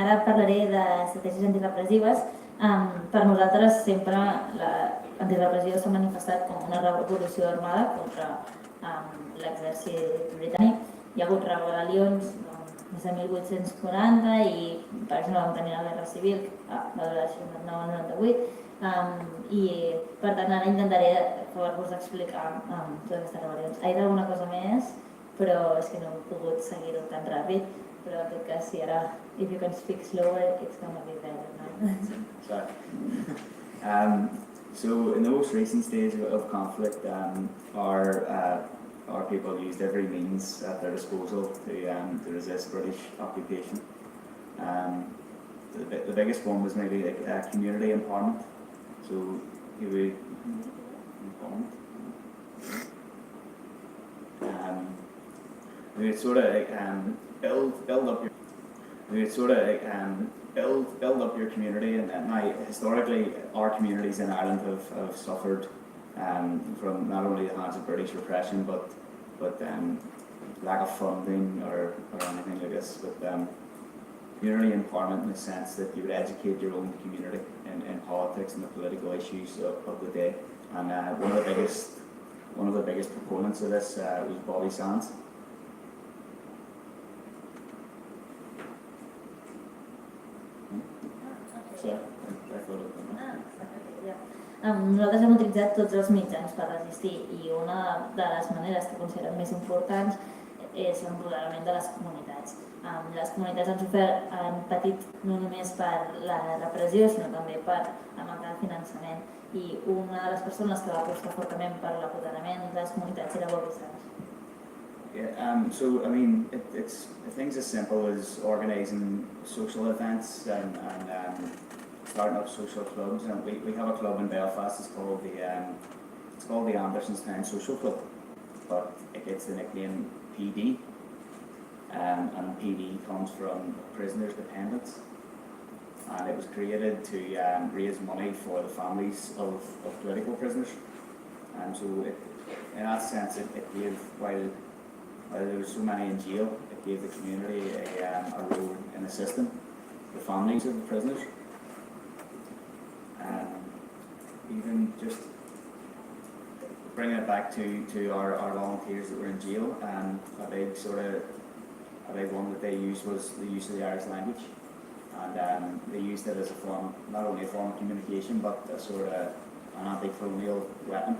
Ara parlaré d'estratègies antirepressives. Per nosaltres sempre l'antirepressió s'ha manifestat com una revolució armada contra l'exèrcit britànic. Hi ha hagut rebel·lions des de 1840 i, per exemple, vam tenir la Guerra Civil, que va durar de 69 al 98, i per tant ara intentaré poder-vos explicar totes aquestes rebel·lions. He dit alguna cosa més, però és que no he pogut seguir-ho tan ràpid, però en tot cas, si ara, if you can speak slower, it's gonna be better, no? Sorry. So in the most recent stage of conflict, our people used every means at their disposal to resist British occupation. The biggest one was maybe community empowerment. So you would we would sort of build up your community, and now historically our communities in Ireland have suffered from not only the hands of British repression but lack of funding or anything like this. But community empowerment in the sense that you would educate your own community in politics and the political issues of the day. And one of the biggest proponents of this was Bobby Sands. Nosaltres hem utilitzat tots els mitjans per resistir i una de les maneres que considerem més importants és l'empoderament de les comunitats. Les comunitats han patit no només per la repressió, sinó també per la manca de finançament, i una de les persones que va apostar fortament per l'empoderament de les comunitats era Bobby Sands. So I mean, it's things as simple as organising social events and starting up social clubs. And we have a club in Belfast. It's called the Andersonstown Social Club, but it gets the nickname PD. And PD comes from prisoners' dependents, and it was created to raise money for the families of political prisoners. And so in that sense, it gave, while there were so many in jail, it gave the community a role in assisting the families of the prisoners. Even just bringing it back to our volunteers that were in jail, a big one that they used was the use of the Irish language, and they used it as a form, not only a form of communication, but a sort of an anti-colonial weapon.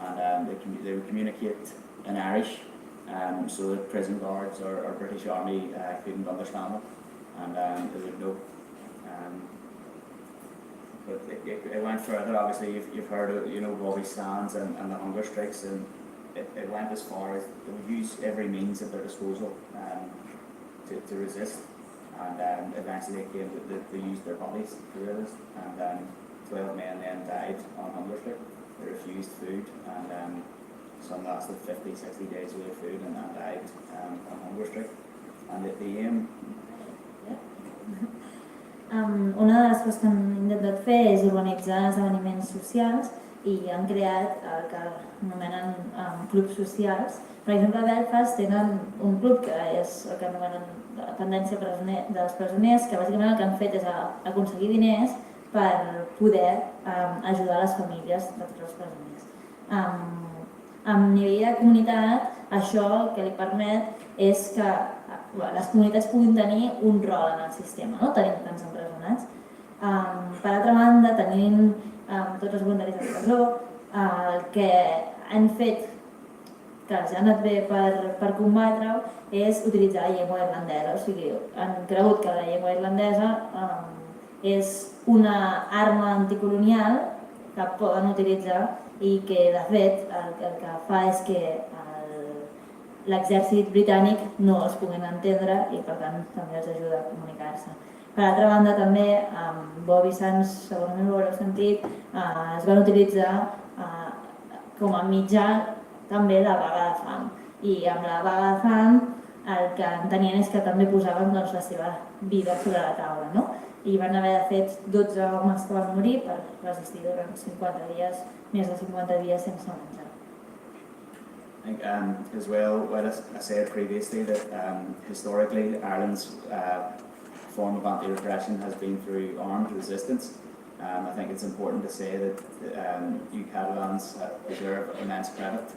And they would communicate in Irish, so that prison guards or British Army couldn't understand them, and they would know. But it went further. Obviously, you've heard of Bobby Sands and the hunger strikes, and it went as far as they would use every means at their disposal to resist, and eventually it came that they used their bodies to resist, and 12 men then died on hunger strike. They refused food, and some lasted 50, 60 days without food and died on hunger strike. And the aim... Una de les coses que han intentat fer és organitzar esdeveniments socials i han creat el que anomenen clubs socials. Per exemple, a Belfast tenen un club que és el que anomenen la dependència dels presoners, que bàsicament el que han fet és aconseguir diners per poder ajudar les famílies de tots els presoners. A nivell de comunitat, això el que li permet és que les comunitats puguin tenir un rol en el sistema, no? Tenim tants empresonats. Per altra banda, tenim tots els voluntaris de presó, el que han fet, que els ha anat bé per combatre-ho, és utilitzar la llengua irlandesa. O sigui, han cregut que la llengua irlandesa és una arma anticolonial que poden utilitzar i que, de fet, el que fa és que l'exèrcit britànic no els puguin entendre i, per tant, també els ajuda a comunicar-se. Per altra banda, també, Bobby Sands, segurament ho haureu sentit, es van utilitzar com a mitjà també la vaga de fam. I amb la vaga de fam el que entenien és que també posaven la seva vida sobre la taula, no? I van haver de fer 12 homes que van morir per resistir durant 50 dies, més de 50 dies sense menjar. I think as well, I said previously that historically Ireland's form of anti-repression has been through armed resistance. I think it's important to say that you Catalans deserve immense credit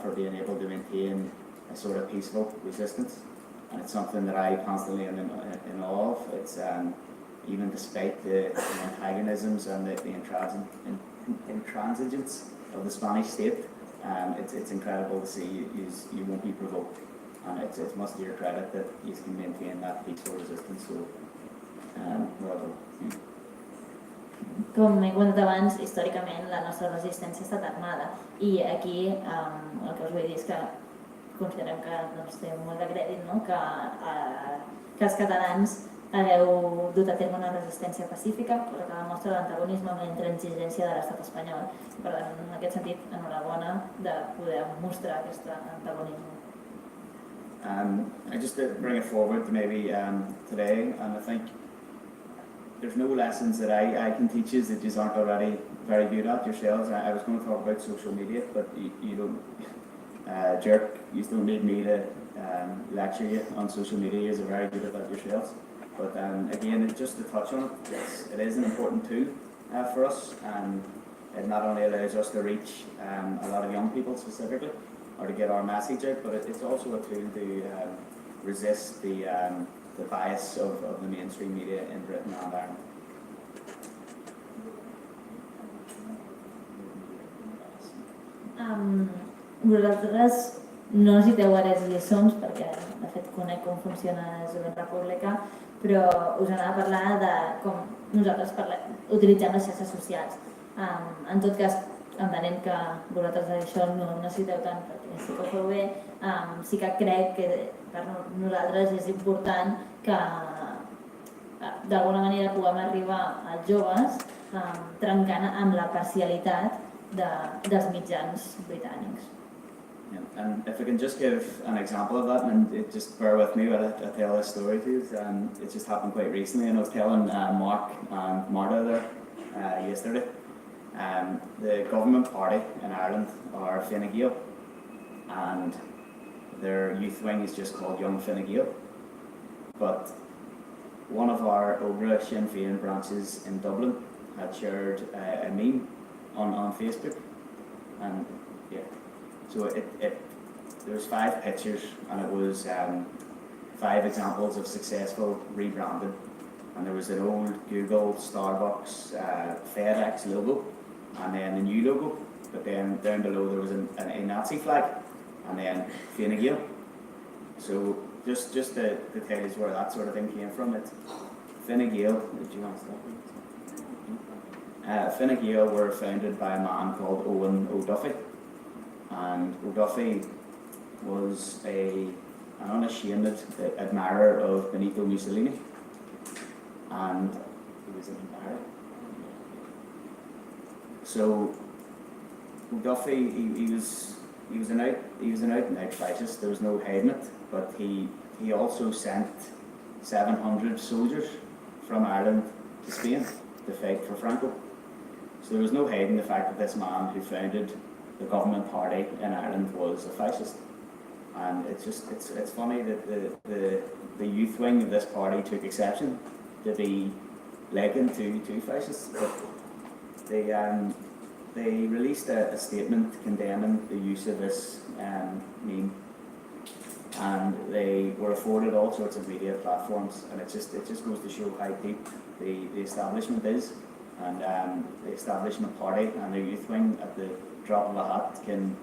for being able to maintain a sort of peaceful resistance, and it's something that I constantly am in awe of. It's even despite the antagonisms and the intransigence of the Spanish state, it's incredible to see you won't be provoked, and it's much to your credit that you can maintain that peaceful resistance. So, well done. Com he comentat abans, històricament la nostra resistència ha estat armada i aquí el que us vull dir és que considerem que té molt de crèdit, no? que els catalans hagueu dut a terme una resistència pacífica, cosa que demostra l'antagonisme amb la intransigència de l'estat espanyol. Per tant, en aquest sentit, enhorabona de poder mostrar aquest antagonisme. I just bring it forward to maybe today, and I think there's no lessons that I can teach you that you aren't already very good at yourselves. I was going to talk about social media, but you don't, Jerk, you don't need me to lecture you on social media. You're very good at that yourselves. But again, just to touch on it, it is an important tool for us. It not only allows us to reach a lot of young people specifically, or to get our message out, but it's also a tool to resist the bias of the mainstream media in Britain and Ireland. Vosaltres no necessiteu gaires lliçons perquè de fet conec com funciona Jovent República, però us anava a parlar de com nosaltres utilitzem les xarxes socials. En tot cas, entenent que vosaltres això no necessiteu tant perquè sí que ho feu bé, sí que crec que per nosaltres és important que d'alguna manera puguem arribar als joves trencant amb la parcialitat dels mitjans britànics. Yeah. And if I can just give an example of that, and just bear with me while I tell this story to you. It just happened quite recently, and I was telling Mark and Marta there yesterday. The government party in Ireland are Fine Gael, and their youth wing is just called Young Fine Gael. But one of our Ogra Sinn Féin branches in Dublin had shared a meme on Facebook, and yeah, so there was 5 pictures, and it was 5 examples of successful rebranding, and there was an old Google, Starbucks, FedEx logo, and then the new logo, but then down below there was a Nazi flag, and then Fine Gael. So just to tell you where that sort of thing came from, it's Fine Gael. Do you want to stop? Fine Gael were founded by a man called Owen O'Duffy, and O'Duffy was an unashamed admirer of Benito Mussolini, and he was an admirer. So O'Duffy, he was an out and out fascist. There was no hiding it. But he also sent 700 soldiers from Ireland to Spain to fight for Franco. So there was no hiding the fact that this man who founded the government party in Ireland was a fascist. And it's funny that the youth wing of this party took exception to be likened to fascists. But they released a statement condemning the use of this meme, and they were afforded all sorts of media platforms, and it just goes to show how deep the establishment is, and the establishment party and their youth wing at the drop of a hat can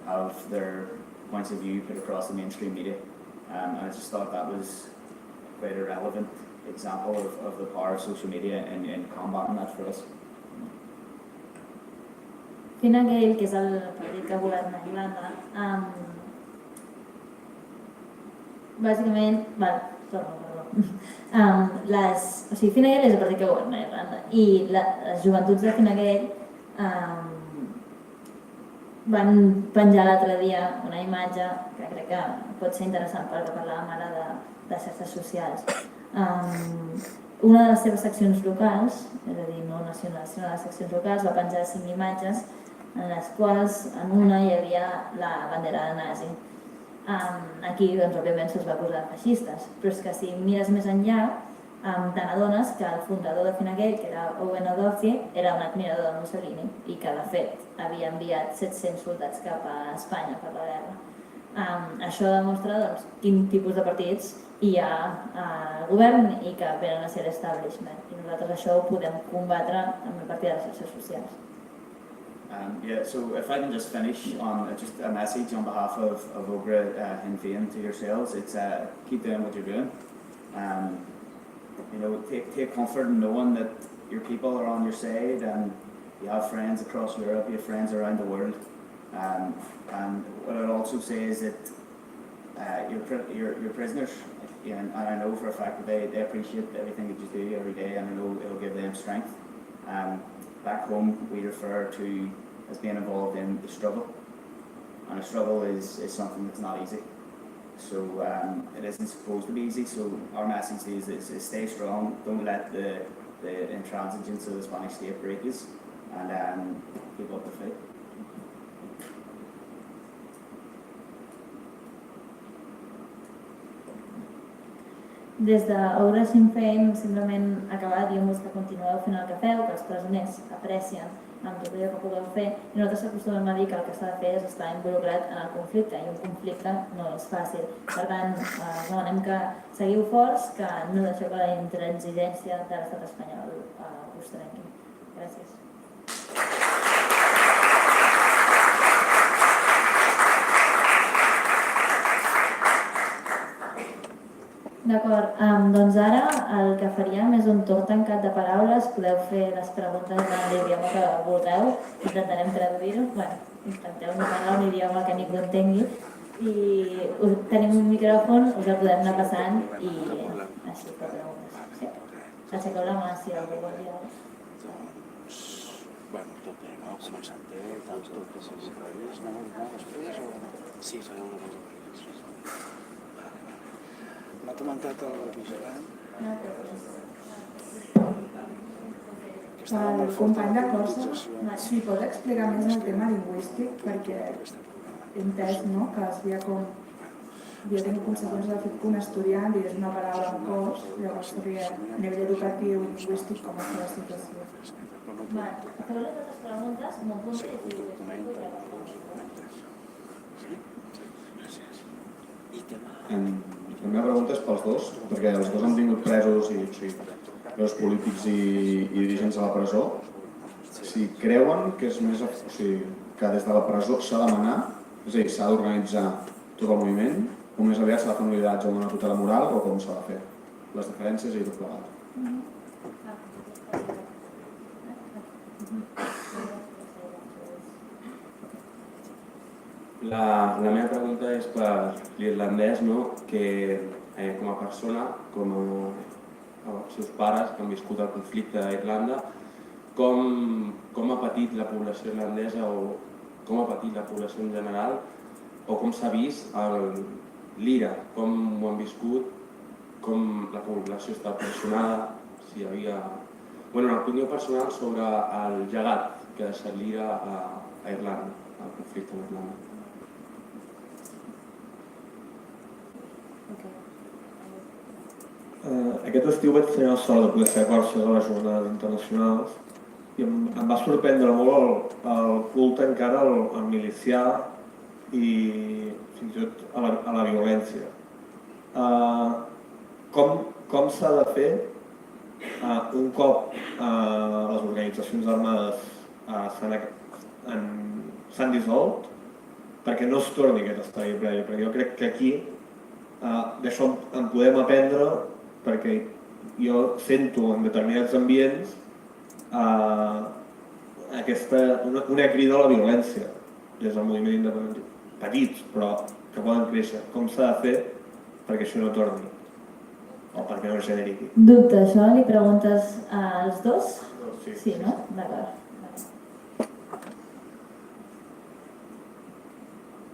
have their points of view put across the mainstream media, and I just thought that was quite a relevant example of the power of social media in combating that for us. Fine Gael, que és el partit que governa a Irlanda, bàsicament, Fine Gael és el partit que governa a Irlanda i les joventuts de Fine Gael van penjar l'altre dia una imatge que crec que pot ser interessant perquè parlàvem ara de xarxes socials. Una de les seves seccions locals, és a dir, no nacionals, sinó les seccions locals, va penjar 5 imatges en les quals en una hi havia la bandera nazi. Aquí, doncs, òbviament, se'ls va acusar de feixistes, però és que si mires més enllà, te n'adones que el fundador de Finagate, que era Owen O'Doherty, era un admirador de Mussolini i que, de fet, havia enviat 700 soldats cap a Espanya per la guerra. Això demostra doncs, quin tipus de partits hi ha al govern i que venen a ser l'establishment. I nosaltres això ho podem combatre a partir de les xarxes socials. Yeah, so if I can just finish on just a message on behalf of Ogra Sinn Féin to yourselves, it's keep doing what you're doing. Take comfort in knowing that your people are on your side and you have friends across Europe, you have friends around the world. And what I'd also say is that your prisoners, and I know for a fact that they appreciate everything that you do every day, and I know it'll give them strength. Back home, we refer to as being involved in the struggle, and a struggle is something that's not easy. So it isn't supposed to be easy. So our message is stay strong. Don't let the intransigence of the Spanish state break us, and keep up the fight. Des d'Ogra Sinn Féin simplement acabar dient-vos que continueu fent el que feu, que els presoners aprecien amb tot allò que pugueu fer, i nosaltres acostumem a dir que el que s'ha de fer és estar involucrat en el conflicte, i un conflicte no és fàcil. Per tant, demanem que seguiu forts, que no deixeu que la intransigència de l'estat espanyol us trenqui. Gràcies. D'acord, doncs ara el que faríem és un torn tancat de paraules, podeu fer les preguntes en l'idioma que vulgueu, intentarem traduir-ho, intenteu no parlar un idioma que ningú entengui, i tenim un micròfon, us el podem anar passant i així per preguntes. Sí? Aixequeu la mà si algú vol dir alguna cosa. Bueno, tot bé, no? Començant bé, tot que s'hagi previst, no? Després o... Sí, faré una cosa prevista. M'ha comentat el vigilant. El company de Corsa, si pot explicar més el tema lingüístic, perquè he entès que havia tingut conseqüències del fet que un estudiant digués una paraula en cos, llavors seria a nivell educatiu i lingüístic com està la situació. Feu les altres preguntes, m'ho apunti i ho explico. La meva pregunta és pels dos, perquè els dos han tingut presos presos polítics i dirigents a la presó. Si creuen que és més, que des de la presó s'ha de manar, és a dir, s'ha d'organitzar tot el moviment, o més aviat s'ha de fer un lideratge o una tutela moral, o com s'ha de fer les diferències i tot plegat. La meva pregunta és per l'irlandès, que com a persona, com els seus pares que han viscut el conflicte a Irlanda, com ha patit la població irlandesa o com ha patit la població en general, o com s'ha vist l'IRA, com ho han viscut, com la població està pressionada, si hi havia... Una opinió personal sobre el llegat que ha deixat l'IRA a Irlanda, el conflicte a Irlanda. Aquest estiu vaig tenir el sort de poder fer corses a les jornades internacionals i em va sorprendre molt el culte encara al milicià i fins i tot a la violència. Com s'ha de fer un cop les organitzacions armades s'han dissolt perquè no es torni aquest estadi previ, perquè jo crec que aquí d'això en podem aprendre, perquè jo sento en determinats ambients una crida a la violència des del moviment independentista, petits però que poden créixer. Com s'ha de fer perquè això no torni o perquè no es generi aquí? Dubte, això li preguntes als dos? Sí, no? D'acord.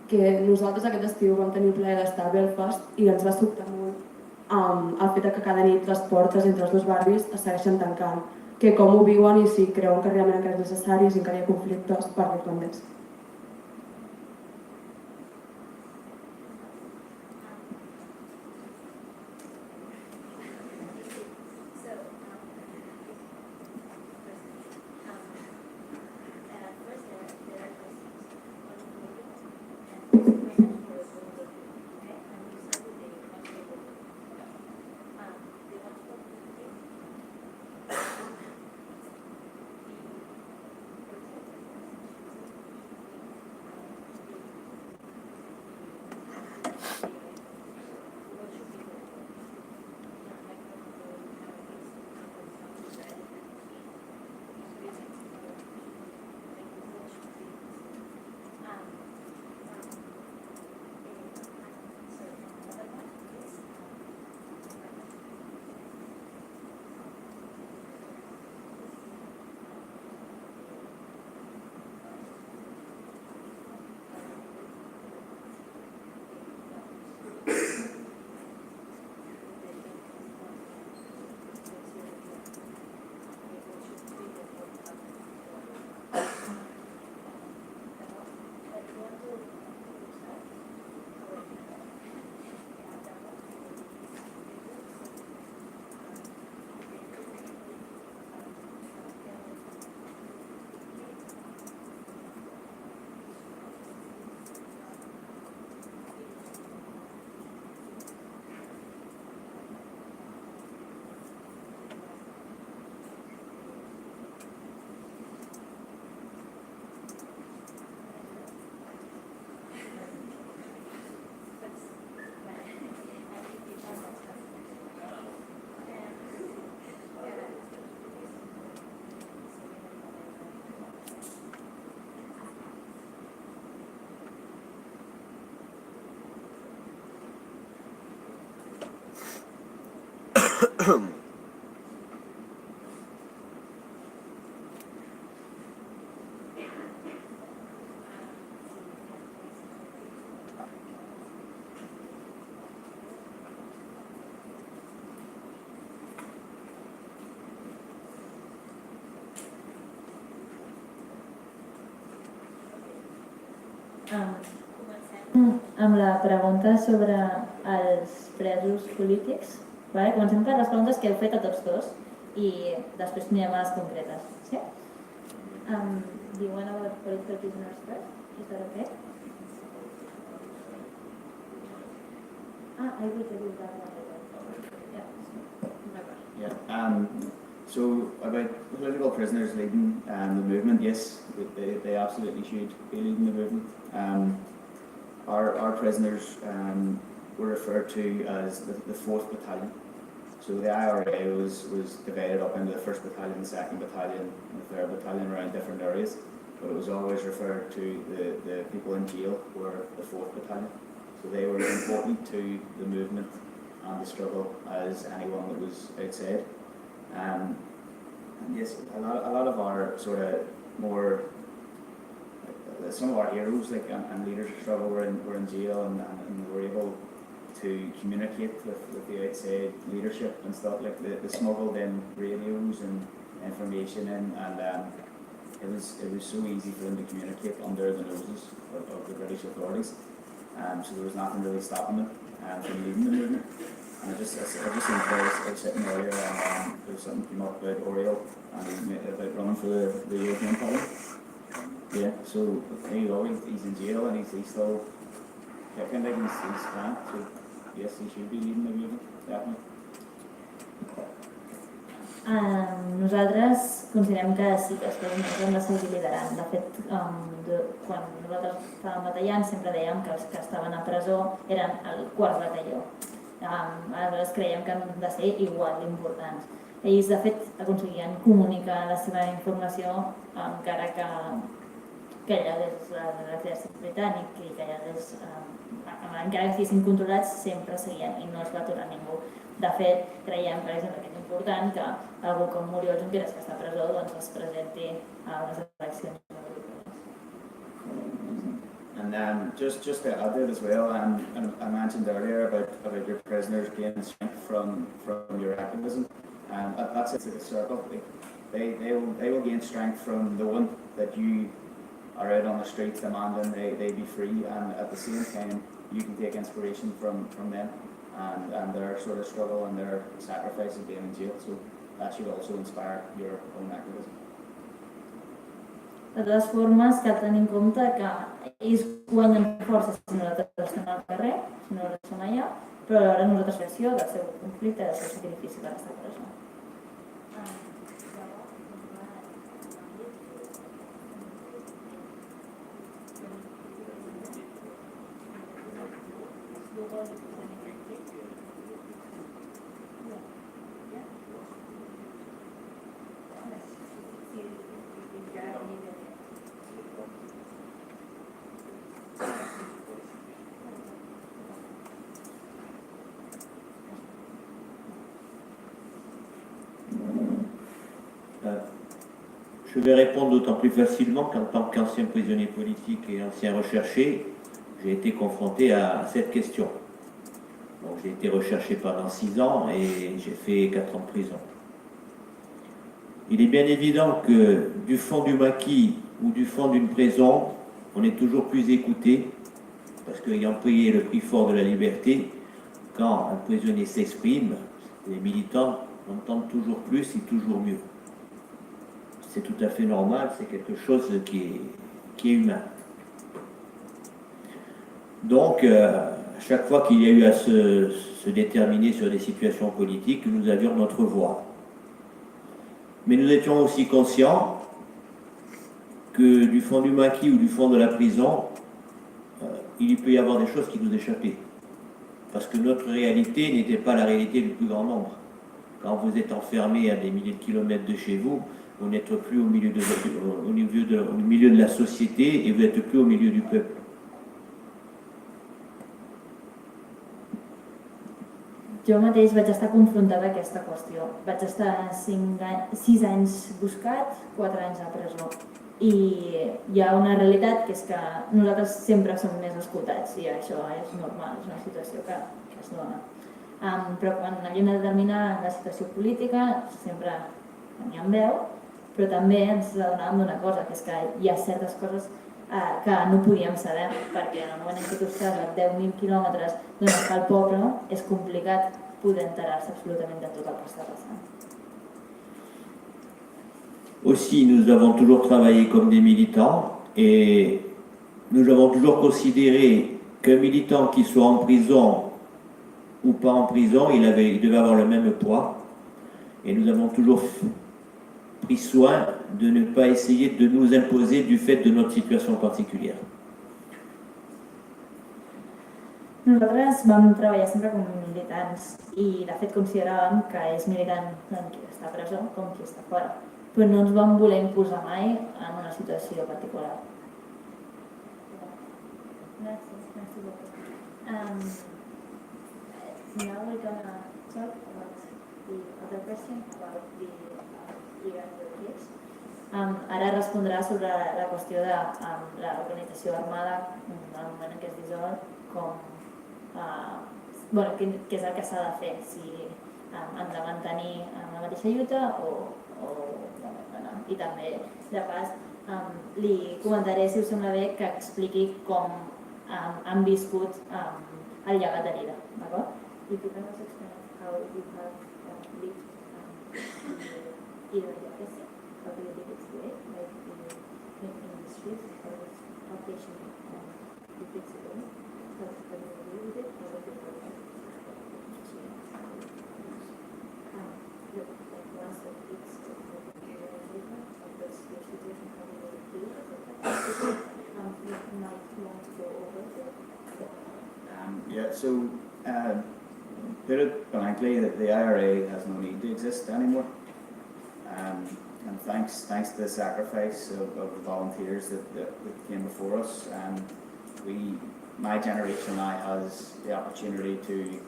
Que nosaltres aquest estiu vam tenir el plaer d'estar a Belfast i ens va sobtar molt el fet que cada nit les portes entre els dos barris es segueixen tancant. que com ho viuen i si creuen que realment encara és necessari, si encara hi ha conflictes, parli amb ells. Amb la pregunta sobre els presos polítics. Vale? Comencem per les preguntes que heu fet a tots dos i després anirem a les concretes. Sí? Do you want about political prisoners first? Is that okay? I will tell you that later. Yeah. So about political prisoners leading the movement, yes, they absolutely should be leading the movement. Our prisoners were referred to as the 4th Battalion. So the IRA was divided up into the 1st Battalion, the 2nd Battalion, and the 3rd Battalion around different areas. But it was always referred to the people in jail were the 4th Battalion. So they were important to the movement and the struggle as anyone that was outside. And yes, a lot of our sort of more, some of our heroes and leaders of struggle were in jail and were able to communicate with the outside leadership and stuff, like the smuggled in radios and information in, and it was so easy for them to communicate under the noses of the British authorities. So there was nothing really stopping them from leading the movement. And I just think I was sitting earlier and there was something came up about Oriel and about running for the European Parliament. Yeah, so there you go, he's in jail and he's still kicking, like he's fine. So yes, he should be leading the movement, definitely. Nosaltres considerem que sí que els presos hem de seguir liderant. De fet, quan nosaltres estàvem batallant sempre dèiem que els que estaven a presó eren el 4th batalló. Aleshores creiem que han de ser igual d'importants. Ells, de fet, aconseguien comunicar la seva informació encara que allà des de l'exèrcit britànic i que allà encara que estiguessin controlats sempre seguien i no es va aturar ningú. De fet, creiem, per exemple, que és important que algú com Oriol Junqueras, que està a presó, doncs es presenti a les eleccions europees. And just to add to it as well, I mentioned earlier about your prisoners gaining strength from your activism. That's like a circle. they will gain strength from knowing that you are out on the streets demanding they be free, and at the same time you can take inspiration from them and their sort of struggle and their sacrifice of being in jail. So that should also inspire your own activism. De totes formes, cal tenir en compte que ells guanyen força si nosaltres estem al carrer, si nosaltres som allà, però alhora nosaltres l'acció del seu conflicte, del seu sacrifici per estar a presó. Je vais répondre d'autant plus facilement qu'en tant qu'ancien prisonnier politique et ancien recherché, j'ai été confronté à cette question. Donc, j'ai été recherché pendant 6 ans et j'ai fait 4 ans de prison. Il est bien évident que du fond du maquis ou du fond d'une prison, on est toujours plus écouté, parce qu'ayant payé le prix fort de la liberté, quand un prisonnier s'exprime, les militants entendent toujours plus et toujours mieux. C'est tout à fait normal, c'est quelque chose qui est humain. Donc, à chaque fois qu'il y a eu à se déterminer sur des situations politiques, nous avions notre voix. Mais nous étions aussi conscients que du fond du maquis ou du fond de la prison, il peut y avoir des choses qui nous échappaient. Parce que notre réalité n'était pas la réalité du plus grand nombre. Quand vous êtes enfermé à des milliers de kilomètres de chez vous, vous n'êtes plus au milieu de la société et vous n'êtes plus au milieu du peuple. Jo mateix vaig estar confrontada a aquesta qüestió. Vaig estar 6 anys buscat, 4 anys a presó. I hi ha una realitat que és que nosaltres sempre som més escoltats i això és normal, és una situació que es dona. Però quan havíem de determinar la situació política sempre teníem veu, però també ens adonàvem d'una cosa, que és que hi ha certes coses que no podíem saber, perquè en el moment en què tu estàs a 10.000 quilòmetres d'on està el poble, és complicat poder enterar-se absolutament de tot el que està passant. Aussi, nous avons toujours travaillé comme des militants et nous avons toujours considéré qu'un militant qui soit en prison ou pas en prison, il devait avoir le même poids. Et nous avons toujours pris soin de ne pas essayer de nous imposer du fait de notre situation particulière. Nosaltres vam treballar sempre com militants i de fet consideràvem que és militant tant qui està a presó com qui està fora, però no ens vam voler imposar mai en una situació particular. Now we're going to talk about the other question, about the case. Ara respondrà sobre la qüestió de l'organització armada en el moment en què es dissol, què és el que s'ha de fer, si han de mantenir la mateixa lluita o no. I també, de pas, li comentaré, si us sembla bé, que expliqui com han viscut el llegat de l'IRA, d'acord? If you can also explain how you have lived either repressive, how do you live it today, like in the streets, how patient you fix it in, how do you deal with it, how do you feel like once that it's that's your situation, how do you feel it, you might want to go over it. So put it blankly, that the IRA has no need to exist anymore. And thanks to the sacrifice of the volunteers that came before us, my generation now has the opportunity to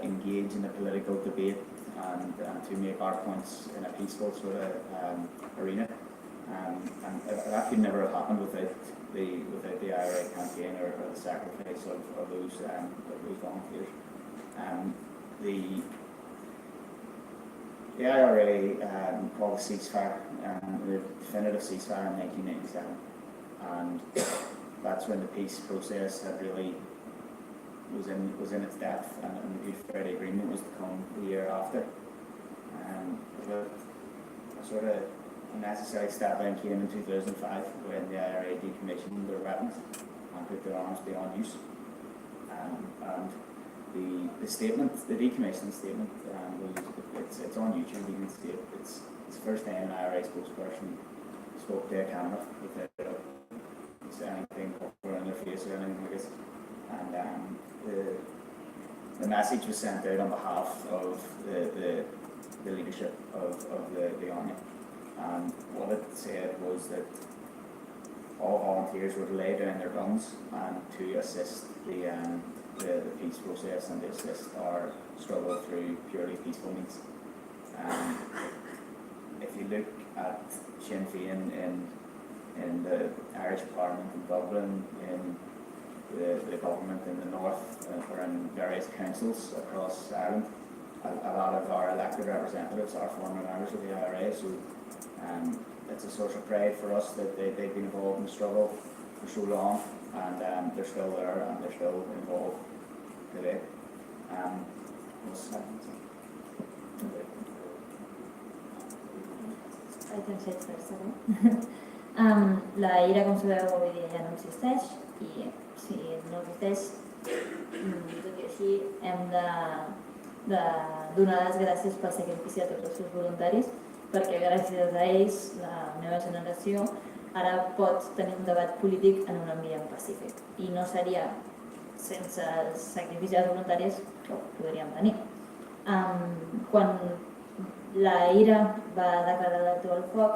engage in the political debate and to make our points in a peaceful sort of arena. And that could never have happened without the IRA campaign or the sacrifice of those volunteers. the IRA called the ceasefire, the definitive ceasefire in 1997, and that's when the peace process had really was in its depth, and the Good Friday Agreement was to come the year after. But a sort of necessary step in came in 2005 when the IRA decommissioned their weapons and put their arms beyond use. And the statement, the decommissioning statement, it's on YouTube. You can see it. It's the first time an IRA spokesperson spoke to a camera without anything or in their face or anything like this. And the message was sent out on behalf of the leadership of the army. And what it said was that all volunteers were to lay down their guns and to assist the peace process and to assist our struggle through purely peaceful means. If you look at Sinn Féin in the Irish Parliament in Dublin, in the government in the north, or in various councils across Ireland, a lot of our elected representatives are former members of the IRA, so it's a source of pride for us that they've been involved in the struggle for so long, and they're still there and they're still involved today. La ira, com sabeu, avui dia ja no existeix, i si no existeix, tot i així hem de donar les gràcies pel sacrifici a tots els seus voluntaris, perquè gràcies a ells la meva generació ara pot tenir un debat polític en un ambient pacífic, i no seria sense els sacrificis dels voluntaris que ho podríem tenir. Quan la IRA va declarar l'acte al foc,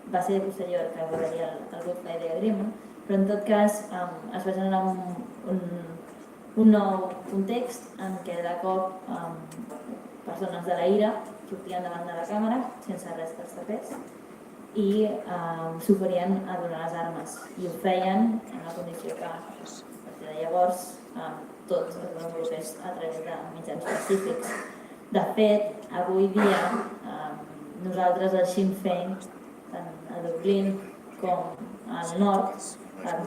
va ser posterior que abordaria el Good Friday Agreement, però en tot cas es va generar un nou context en què de cop persones de la IRA sortien davant de la càmera sense res que els tapés i s'oferien a donar les armes, i ho feien en la condició que a partir de llavors tot es desenvolupés a través de mitjans pacífics. De fet, avui dia nosaltres a Sinn Féin, tant a Dublín com al nord,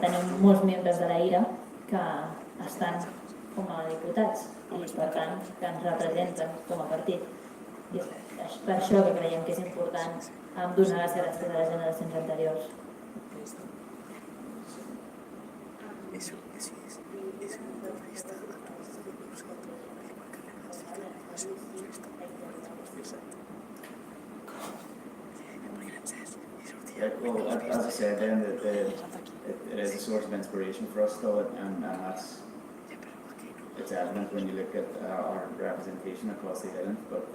tenim molts membres de la IRA que estan com a diputats i per tant que ens representen com a partit. I és per això que creiem que és important donar les gràcies a les generacions anteriors. Well, as I said, then it is a source of inspiration for us still, and it's evident when you look at our representation across the island. But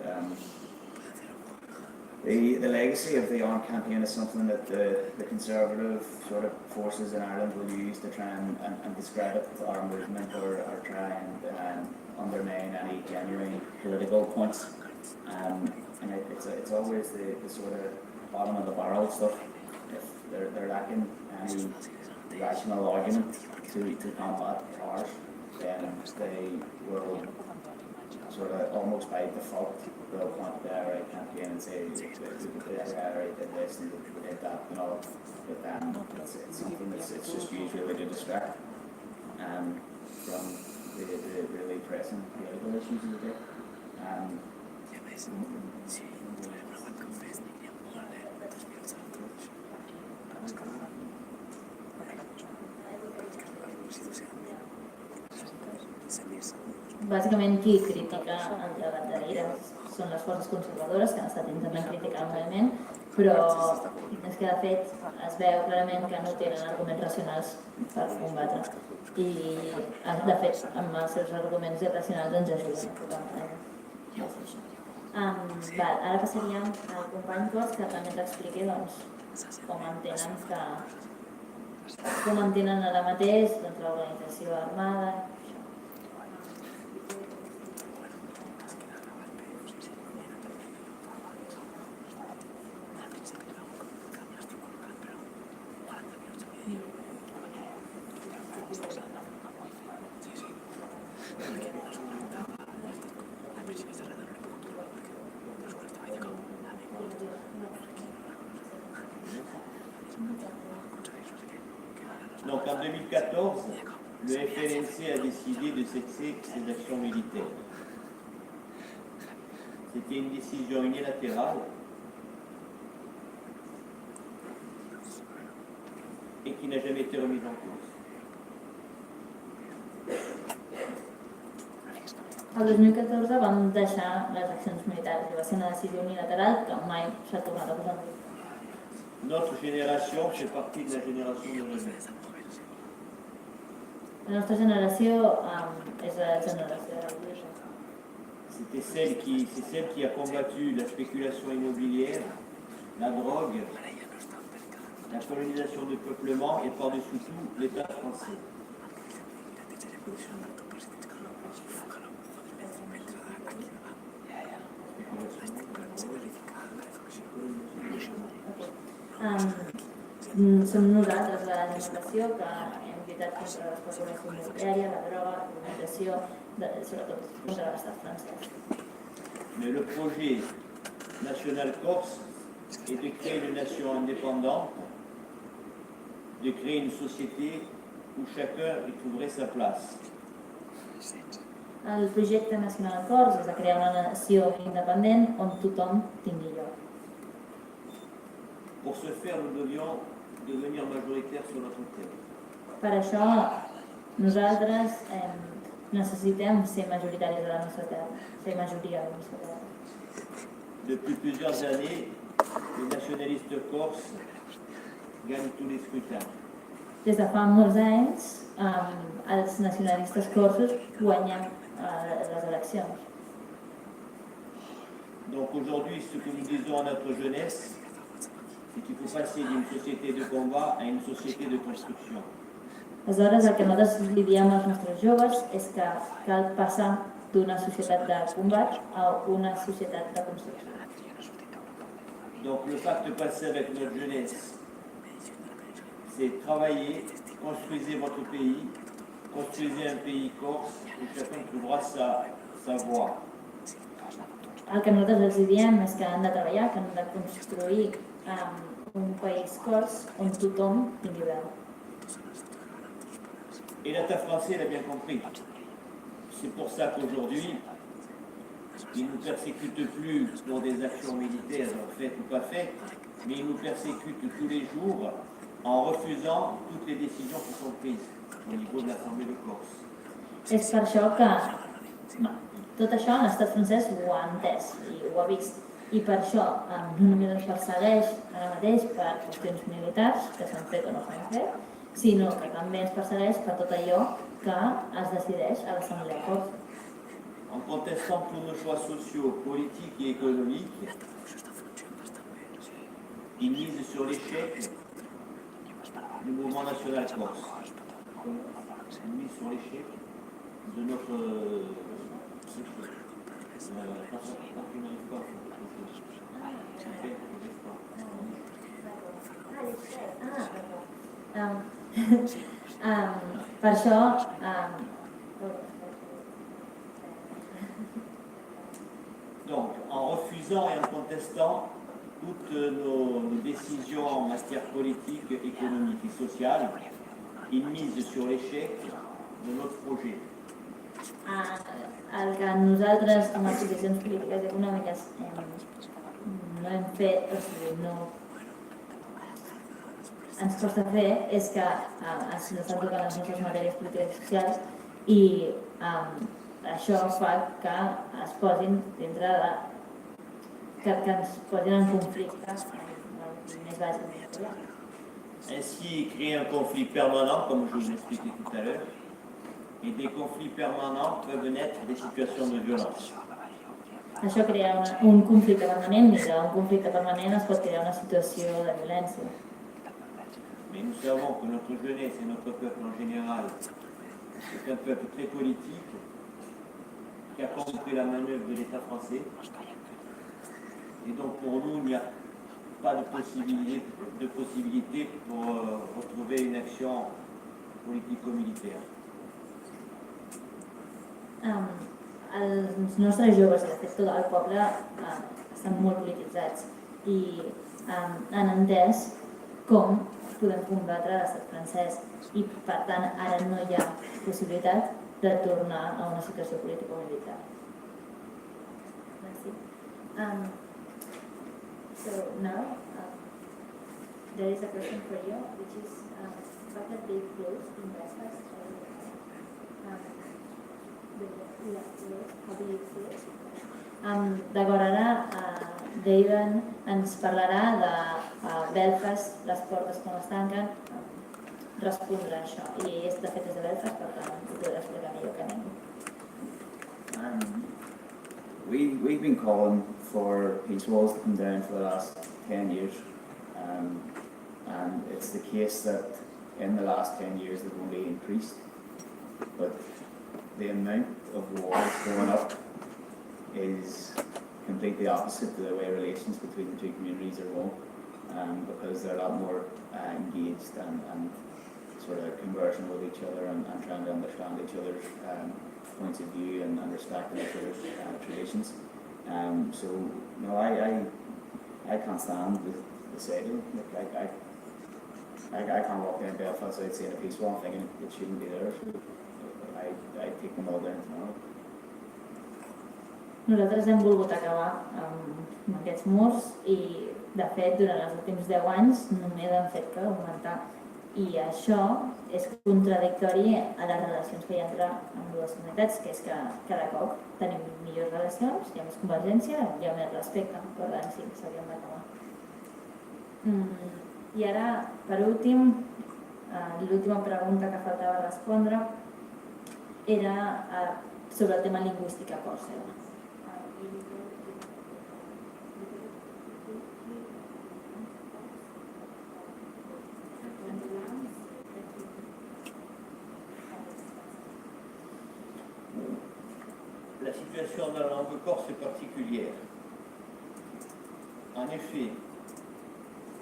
the legacy of the armed campaign is something that the conservative sort of forces in Ireland will use to try and discredit our movement or try and undermine any genuine political points. And it's always the sort of bottom of the barrel stuff. If they're lacking any rational argument to combat ours, then they will sort of almost by default they'll point the IRA campaign and say the IRA did this and they did that and all. But it's something that's just used really to distract from the really pressing political issues of the day. Bàsicament, qui critica el debat de l'IRA són les forces conservadores que han estat intentant criticar el moviment, però és que de fet es veu clarament que no tenen arguments racionals per combatre. I de fet, amb els seus arguments irracionals ens ajuden. Ara passaríem al company Cos, que també ens expliqui com entenen ara mateix l'organització armada. En 2014, le FLNC a décidé de cesser ses actions militaires. C'était une décision unilatérale et qui n'a jamais été remise en cause. El 2014 vam deixar les accions militars i va ser una decisió unilateral que mai s'ha tornat a posar en marxa. Notre génération fait partie de la génération de la jeunesse. La nostra generació és la generació de la lluita. C'est celle qui a combattu la spéculation immobilière, la drogue, la colonisation du peuplement et par-dessus tout l'État français. Som nosaltres la generació que hem lluitat contra l'especulació immobiliària, la droga, la colonització, sobretot contra l'estat francès. Mais le projet national corse est de créer une nation indépendante, de créer une société où chacun y trouverait sa place. El projecte nacional cors és de crear una nació independent on tothom tingui lloc. Pour ce faire, nous devions devenir majoritaires sur notre terre. Per això nosaltres necessitem ser majoritaris de la nostra terra, ser majoria de la nostra terra. Depuis plusieurs années, les nationalistes corses gagnent tous les scrutins. Des de fa molts anys, els nacionalistes corsos guanyen les eleccions. Donc aujourd'hui, ce que nous disons à notre jeunesse, c'est qu'il faut passer d'une société de combat à une société de construction. Aleshores, el que nosaltres li diem als nostres joves és que cal passar d'una societat de combat a una societat de construcció. Donc le pacte passé avec notre jeunesse, c'est travailler, construisez votre pays, construisez un pays corse où chacun trouvera sa voie. El que nosaltres els diem és que han de treballar, que han de construir un país cors on tothom tingui veu. Et l'État français l'a bien compris. C'est pour ça qu'aujourd'hui, il ne nous persécute plus pour des actions militaires faites ou pas faites, mais il nous persécute tous les jours en refusant toutes les décisions qui sont prises au niveau de l'Assemblée de Corse. És per això que tot això l'estat francès ho ha entès i ho ha vist. I per això no només ens persegueix ara mateix per qüestions militars, que s'han fet o no s'han fet, sinó que també ens persegueix per tot allò que es decideix a l'Assemblea Corsa. En contestant tous nos choix sociaux, politiques et économiques, il mise sur l'échec du mouvement national corse. Il mise sur l'échec de notre Per això donc, en refusant et en contestant toutes nos décisions en matière politique, économique et sociale, il mise sur l'échec de notre projet. El que nosaltres, amb les posicions polítiques i econòmiques, no hem fet, o sigui, no ens costa fer, és que ens estan tocant les nostres matèries polítiques i socials i això fa que es posin dintre de... que ens posin en conflicte més bàsic. Ainsi, créer un conflit permanent, comme je vous l'expliquais tout à l'heure, et des conflits permanents peuvent naître des situations de violence. Això crea un conflicte permanent i d'un conflicte permanent es pot crear una situació de violència. Mais nous savons que notre jeunesse et notre peuple en général est un peuple très politique qui a compris la manœuvre de l'État français. Et donc pour nous, il n'y a pas de possibilité pour retrouver une action politico-militaire. Els nostres joves, de fet tot el poble, estan molt polititzats i han entès com podem combatre l'estat francès i per tant ara no hi ha possibilitat de tornar a una situació política-militar. So now there is a question for you, which is what are they closed in Belfast? How do you feel? D'acord, ara David ens parlarà de Belfast, les portes com es tanquen, respondrà a això. I és de fet des de Belfast, per tant, ho podrà explicar millor que ningú. We've been calling for peace walls to come down for the last 10 years, and it's the case that in the last 10 years they've only increased, but the amount of walls going up is completely opposite to the way relations between the two communities are going, because they're a lot more engaged and sort of conversing with each other and trying to understand each other's points of view and respecting each other's traditions. So no, I can't stand the setting. I can't walk down Belfast without seeing a peace wall and thinking it shouldn't be there. So I take them all down tomorrow. Nosaltres hem volgut acabar amb aquests murs i, de fet, durant els últims 10 anys només han fet que augmentar. I això és contradictori a les relacions que hi ha entre les comunitats, que és que cada cop tenim millors relacions, hi ha més convergència, hi ha més respecte, per tant sí, s'haurien d'acabar. I ara, per últim, l'última pregunta que faltava respondre era sobre el tema lingüístic a Còrsega. La situation de la langue corse est particulière. En effet,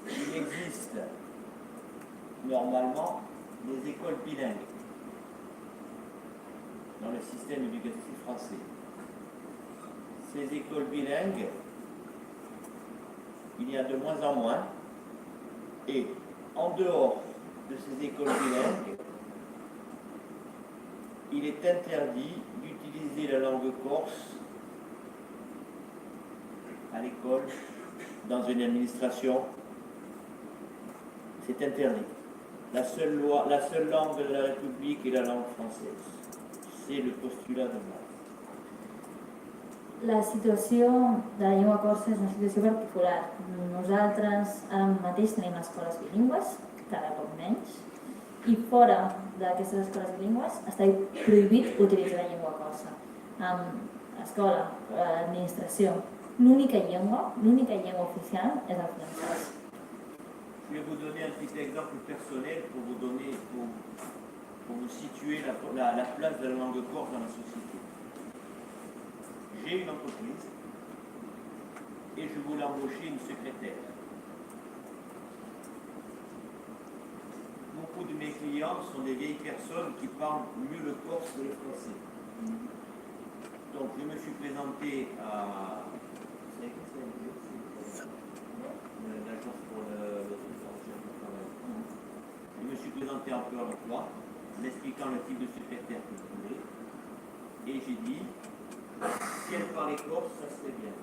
il existe normalement des écoles bilingues dans le système éducatif français. Ces écoles bilingues, il y a de moins en moins, et en dehors de ces écoles bilingues, il est interdit d'utiliser la langue corse à l'école, dans une administration. C'est interdit. La seule langue de la République est la langue française. C'est le postulat de base. La situació de la llengua corsa és una situació particular. Nosaltres ara mateix tenim escoles bilingües, cada cop menys, i fora d'aquestes escoles bilingües està prohibit utilitzar la llengua corsa. Escola, administració, l'única llengua oficial és el francès. Je vais vous donner un petit exemple personnel pour vous situer la place de la langue corse dans la société. J'ai une entreprise et je voulais embaucher une secrétaire. Beaucoup de mes clients sont des vieilles personnes qui parlent mieux le corse que le français. Donc je me suis présenté à l'agence pour je me suis présenté un peu à l'emploi, en expliquant le type de secrétaire que je voulais, et j'ai dit, si elle parlait corse, ça serait bien.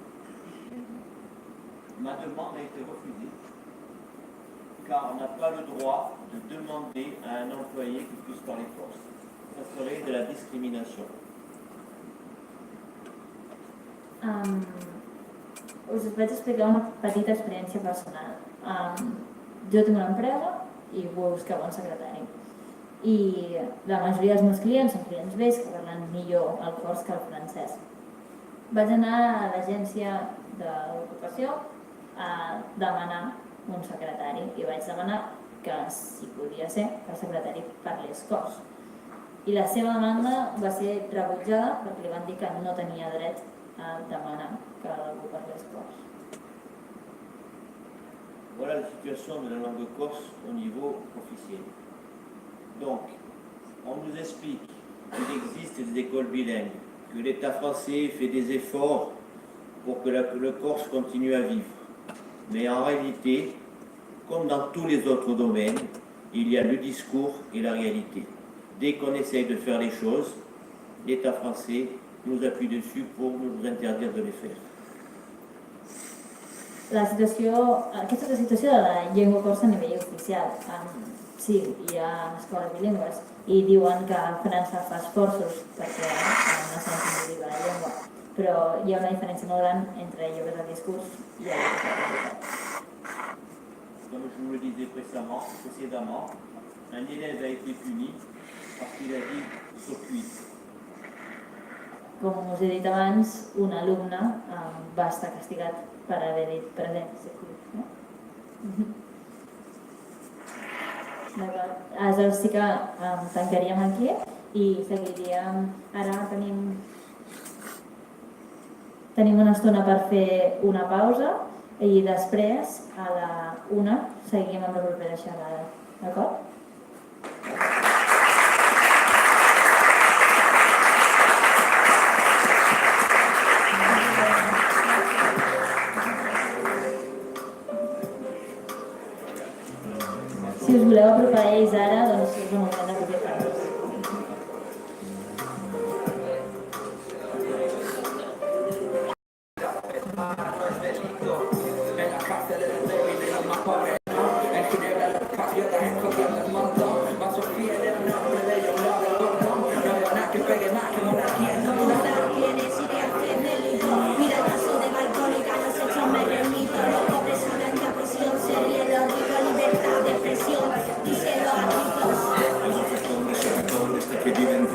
Ma demande a été refusée, car on n'a pas le droit de demander à un employé qu'il puisse parler corse. Ça serait de la discrimination. Us vaig explicar una petita experiència personal. Jo tinc una empresa i buscava un secretari. I la majoria dels meus clients són clients vells que parlen millor el corse que el francès. Vaig anar a l'agència d'ocupació a demanar un secretari i vaig demanar que si podia ser que el secretari parlés corse. I la seva demanda va ser rebutjada perquè li van dir que no tenia dret a demanar que algú parlés corse. Voilà la situation de la langue corse au niveau officiel. Donc, on nous explique qu'il existe des écoles bilingues, que l'État français fait des efforts pour que le corse continue à vivre. Mais en réalité, comme dans tous les autres domaines, il y a le discours et la réalité. Dès qu'on essaye de faire les choses, l'État français nous appuie dessus pour nous interdire de les faire. Aquesta és la situació de la llengua corsa a nivell oficial. Sí, hi ha escoles bilingües i diuen que França fa esforços perquè no s'entengui la llengua, però hi ha una diferència molt gran entre allò que és el discurs i allò que és la realitat. Comme je vous le disais précédemment, un élève a été puni parce qu'il a dit circuit. Com us he dit abans, un alumne va estar castigat per haver dit present circuit. No? D'acord. Aleshores sí que tancaríem aquí i seguiríem. Ara tenim una estona per fer una pausa i després a la 1 seguim amb la propera xerrada. D'acord? Si us voleu apropar a ells ara, doncs és un moment de propietat. Que viven